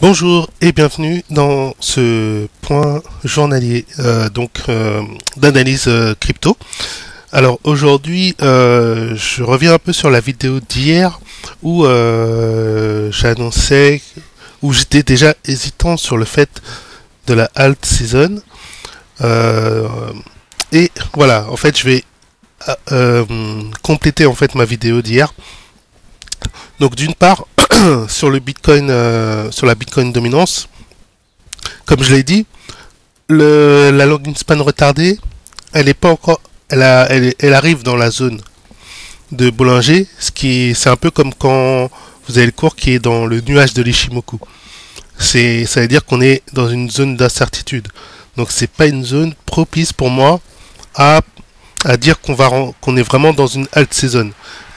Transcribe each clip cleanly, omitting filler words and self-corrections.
Bonjour et bienvenue dans ce point journalier d'analyse crypto. Alors aujourd'hui, je reviens un peu sur la vidéo d'hier où j'annonçais, où j'étais déjà hésitant sur le fait de la alt season. Et voilà, en fait, je vais compléter en fait ma vidéo d'hier. Donc d'une part, sur le Bitcoin, sur la Bitcoin dominance, comme je l'ai dit, la longing span retardée, elle est pas encore, elle arrive dans la zone de Bollinger, c'est un peu comme quand vous avez le cours qui est dans le nuage de l'Ishimoku. Ça veut dire qu'on est dans une zone d'incertitude. Donc c'est pas une zone propice pour moi à dire qu'on est vraiment dans une alt season.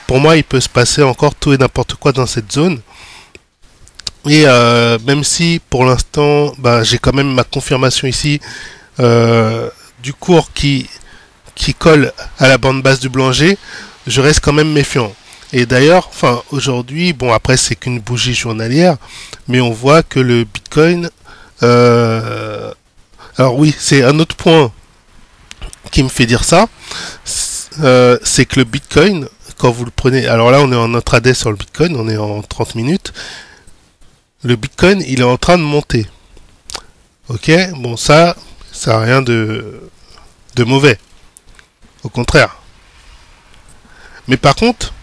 Pour moi, il peut se passer encore tout et n'importe quoi dans cette zone. Et même si pour l'instant, j'ai quand même ma confirmation ici du cours qui colle à la bande basse du Bollinger, je reste quand même méfiant. Et d'ailleurs, aujourd'hui, bon après c'est qu'une bougie journalière, mais on voit que le Bitcoin, alors oui, c'est un autre point qui me fait dire ça, c'est que le Bitcoin, quand vous le prenez, alors là on est en intraday sur le Bitcoin, on est en 30 minutes, le Bitcoin il est en train de monter. Ok, bon ça n'a rien de mauvais, au contraire. Mais par contre,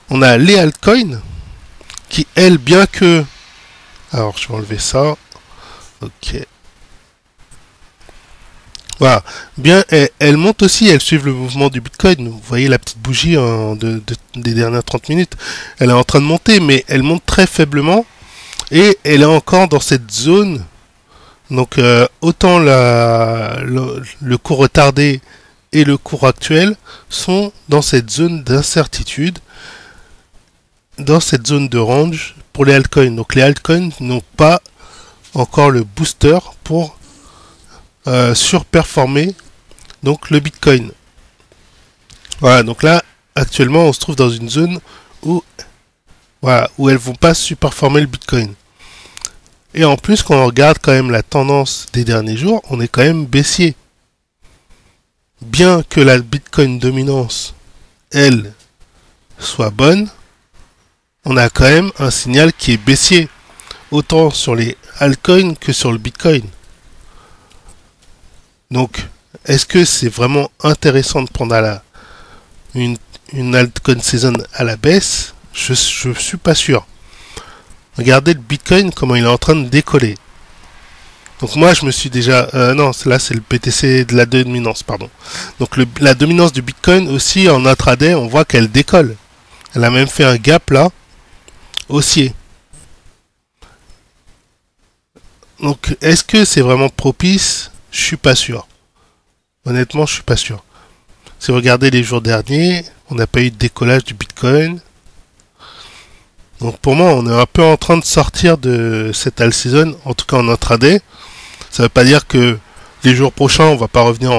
on a les altcoins qui elles, bien que, alors je vais enlever ça, ok. Voilà, bien, elles montent aussi, elles suivent le mouvement du Bitcoin. Vous voyez la petite bougie des dernières 30 minutes. Elle est en train de monter, mais elle monte très faiblement. Et elle est encore dans cette zone. Donc, autant le cours retardé et le cours actuel sont dans cette zone d'incertitude, dans cette zone de range pour les altcoins. Donc, les altcoins n'ont pas encore le booster pour surperformer donc le Bitcoin. Voilà, donc là actuellement on se trouve dans une zone où où elles vont pas surperformer le Bitcoin. Et en plus quand on regarde quand même la tendance des derniers jours, on est quand même baissier. Bien que la Bitcoin dominance elle soit bonne, on a quand même un signal qui est baissier, autant sur les altcoins que sur le Bitcoin. Donc, est-ce que c'est vraiment intéressant de prendre une altcoin season à la baisse? Je suis pas sûr. Regardez le Bitcoin, comment il est en train de décoller. Donc moi, je me suis déjà... non, là, c'est le BTC de la dominance, pardon. Donc la dominance du Bitcoin aussi, en intraday, on voit qu'elle décolle. Elle a même fait un gap, là, haussier. Donc, est-ce que c'est vraiment propice? Je suis pas sûr. Honnêtement, je suis pas sûr. Si vous regardez les jours derniers, on n'a pas eu de décollage du Bitcoin. Donc pour moi, on est un peu en train de sortir de cette all season, en tout cas en intraday. Ça veut pas dire que les jours prochains, on va pas revenir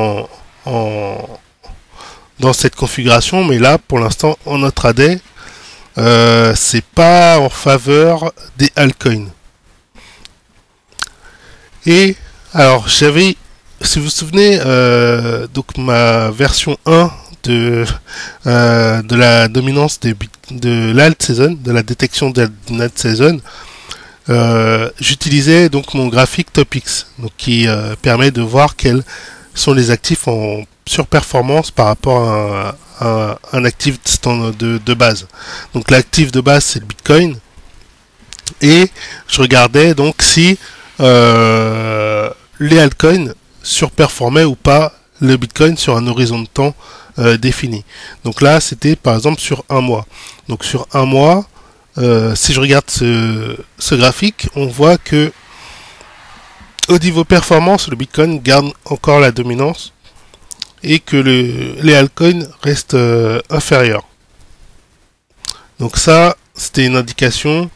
dans cette configuration, mais là, pour l'instant, en intraday, c'est pas en faveur des altcoins. Et alors, si vous vous souvenez, donc ma version 1 de la dominance de l'alt season, de la détection de l'alt season, j'utilisais donc mon graphique TopX, donc qui permet de voir quels sont les actifs en surperformance par rapport à un actif de base. Donc l'actif de base c'est le Bitcoin, et je regardais donc si les altcoins surperformaient ou pas le Bitcoin sur un horizon de temps défini. Donc là, c'était par exemple sur un mois. Donc sur un mois, si je regarde ce graphique, on voit que au niveau performance, le Bitcoin garde encore la dominance et que les altcoins restent inférieurs. Donc ça, c'était une indication.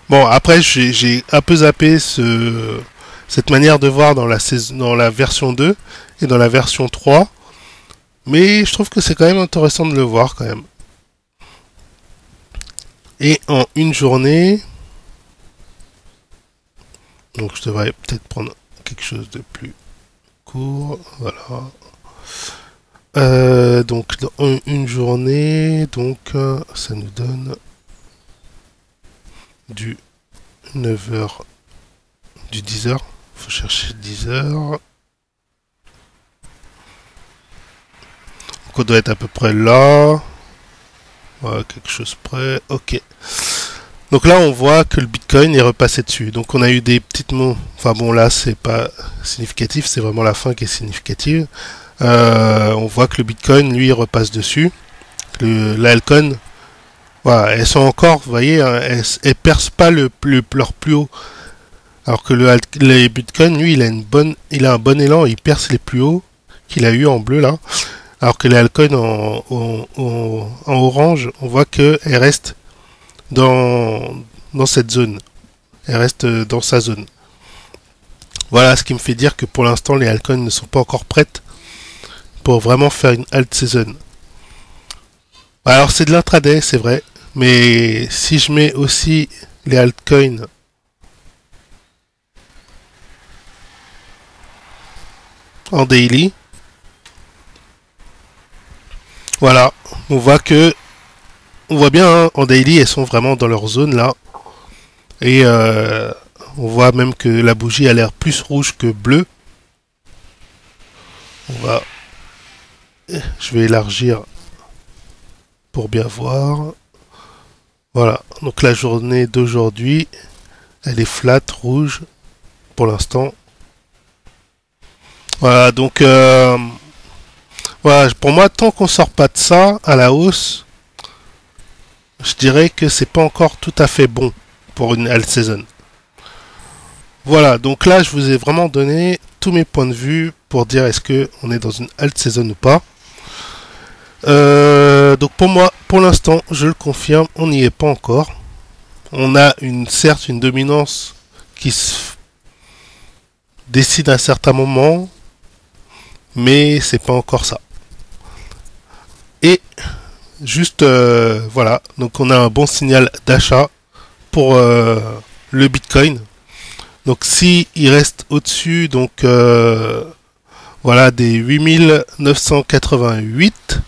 Bon, après, j'ai un peu zappé cette manière de voir dans la version 2 et dans la version 3, mais je trouve que c'est quand même intéressant de le voir quand même. Et en une journée, Donc je devrais peut-être prendre quelque chose de plus court. Voilà. Donc dans une journée, donc ça nous donne du 9h, du 10h. Faut chercher 10h. Donc on doit être à peu près là. Voilà, quelque chose près. Ok. Donc là, on voit que le Bitcoin est repassé dessus. Donc on a eu des petites mots. Enfin bon, là, c'est pas significatif. C'est vraiment la fin qui est significative. On voit que le Bitcoin, lui, repasse dessus. L'altcoin, voilà, elles sont encore, vous voyez, hein, elles percent pas leur plus haut. Alors que le Bitcoin, lui, il a un bon élan, il perce les plus hauts qu'il a eu en bleu là. Alors que les altcoins en orange, on voit qu'elles restent dans cette zone. Elle reste dans sa zone. Voilà ce qui me fait dire que pour l'instant, les altcoins ne sont pas encore prêtes pour vraiment faire une alt season. Alors c'est de l'intraday, c'est vrai, mais si je mets aussi les altcoins en daily, voilà, on voit bien hein, en daily elles sont vraiment dans leur zone là, et on voit même que la bougie a l'air plus rouge que bleue. Je vais élargir pour bien voir. Voilà, donc la journée d'aujourd'hui, elle est flat, rouge, pour l'instant. Voilà, donc voilà, pour moi, tant qu'on sort pas de ça à la hausse, je dirais que c'est pas encore tout à fait bon pour une alt season. Voilà, donc là, je vous ai vraiment donné tous mes points de vue pour dire est-ce que on est dans une alt season ou pas. Donc pour moi, pour l'instant, je le confirme, on n'y est pas encore. On a certes une dominance qui se décide à un certain moment, mais c'est pas encore ça. Et juste voilà, donc on a un bon signal d'achat pour le Bitcoin. Donc si il reste au-dessus, donc voilà des 8988,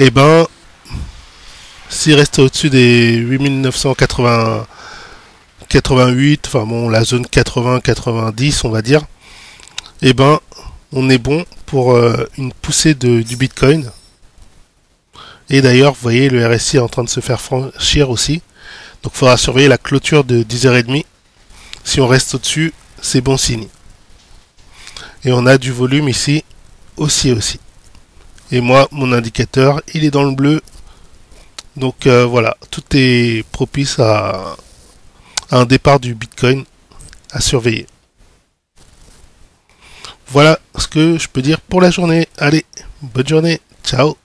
et ben s'il reste au-dessus des 8988, enfin bon la zone 80-90 on va dire, et ben on est bon pour une poussée du Bitcoin. Et d'ailleurs vous voyez le RSI est en train de se faire franchir aussi, donc il faudra surveiller la clôture de 10h30. Si on reste au-dessus, c'est bon signe. Et on a du volume ici aussi. Et moi, mon indicateur, il est dans le bleu. Donc voilà, tout est propice à un départ du Bitcoin à surveiller. Voilà ce que je peux dire pour la journée. Allez, bonne journée, ciao.